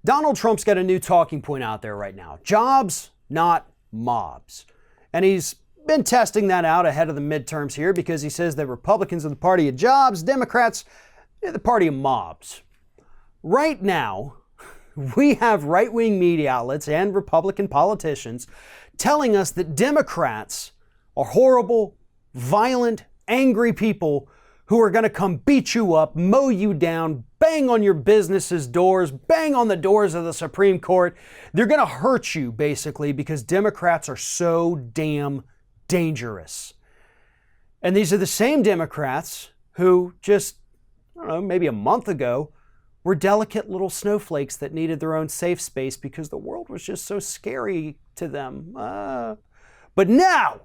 Donald Trump's got a new talking point out there right now. Jobs, not mobs. And he's been testing that out ahead of the midterms here because he says that Republicans are the party of jobs, Democrats are the party of mobs. Right now, we have right-wing media outlets and Republican politicians telling us that Democrats are horrible, violent, angry people who are going to come beat you up, mow you down, bang on your business's doors, bang on the doors of the Supreme Court. They're going to hurt you, basically, because Democrats are so damn dangerous. And these are the same Democrats who just, I don't know, maybe a month ago, were delicate little snowflakes that needed their own safe space because the world was just so scary to them. But now,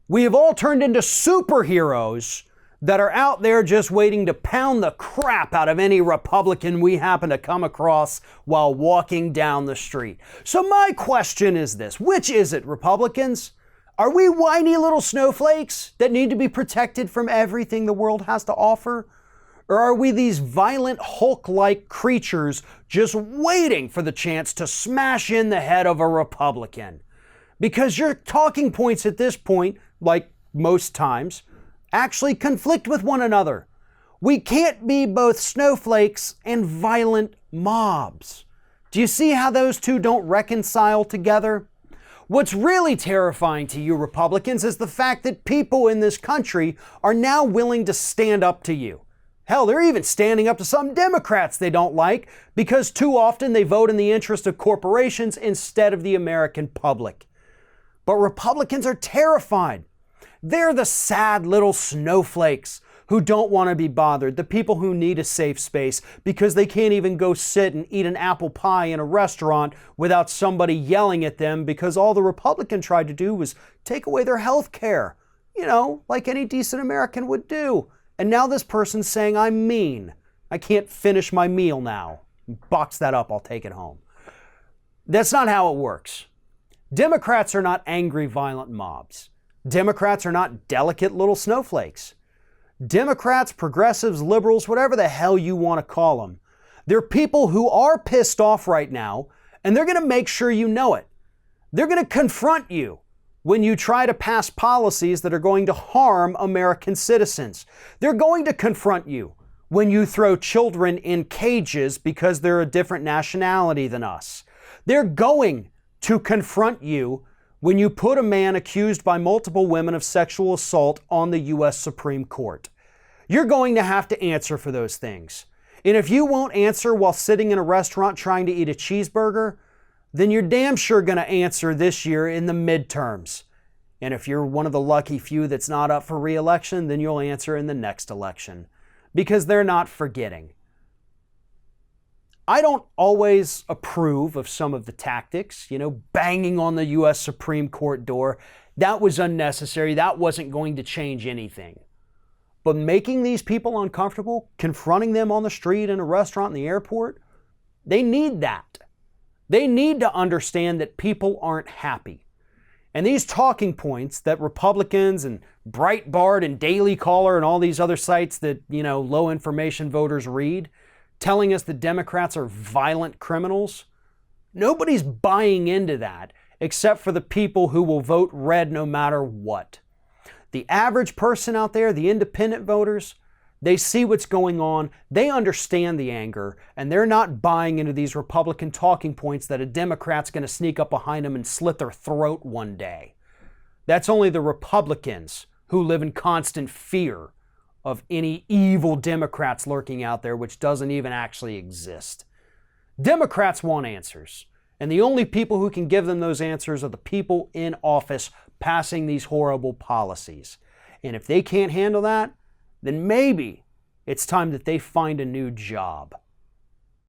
we have all turned into superheroes that are out there just waiting to pound the crap out of any Republican we happen to come across while walking down the street. So my question is this: which is it, Republicans? Are we whiny little snowflakes that need to be protected from everything the world has to offer? Or are we these violent Hulk-like creatures just waiting for the chance to smash in the head of a Republican? Because your talking points at this point, like most times, actually conflict with one another. We can't be both snowflakes and violent mobs. Do you see how those two don't reconcile together? What's really terrifying to you Republicans is the fact that people in this country are now willing to stand up to you. Hell, they're even standing up to some Democrats they don't like because too often they vote in the interest of corporations instead of the American public. But Republicans are terrified. They're the sad little snowflakes who don't want to be bothered, the people who need a safe space because they can't even go sit and eat an apple pie in a restaurant without somebody yelling at them because all the Republican tried to do was take away their health care, like any decent American would do. And now this person's saying I'm mean. I can't finish my meal now. Box that up, I'll take it home. That's not how it works. Democrats are not angry, violent mobs. Democrats are not delicate little snowflakes. Democrats, progressives, liberals, whatever the hell you want to call them, they're people who are pissed off right now, and they're going to make sure you know it. They're going to confront you when you try to pass policies that are going to harm American citizens. They're going to confront you when you throw children in cages because they're a different nationality than us. They're going to confront you when you put a man accused by multiple women of sexual assault on the U.S. Supreme Court. You're going to have to answer for those things. And if you won't answer while sitting in a restaurant trying to eat a cheeseburger, then you're damn sure going to answer this year in the midterms. And if you're one of the lucky few that's not up for re-election, then you'll answer in the next election. Because they're not forgetting. I don't always approve of some of the tactics, banging on the U.S. Supreme Court door. That was unnecessary. That wasn't going to change anything. But making these people uncomfortable, confronting them on the street, in a restaurant, in the airport, they need that. They need to understand that people aren't happy. And these talking points that Republicans and Breitbart and Daily Caller and all these other sites that, low information voters read, telling us that Democrats are violent criminals, nobody's buying into that except for the people who will vote red no matter what. The average person out there, the independent voters, they see what's going on, they understand the anger, and they're not buying into these Republican talking points that a Democrat's going to sneak up behind them and slit their throat one day. That's only the Republicans who live in constant fear of any evil Democrats lurking out there, which doesn't even actually exist. Democrats want answers, and the only people who can give them those answers are the people in office passing these horrible policies. And if they can't handle that, then maybe it's time that they find a new job.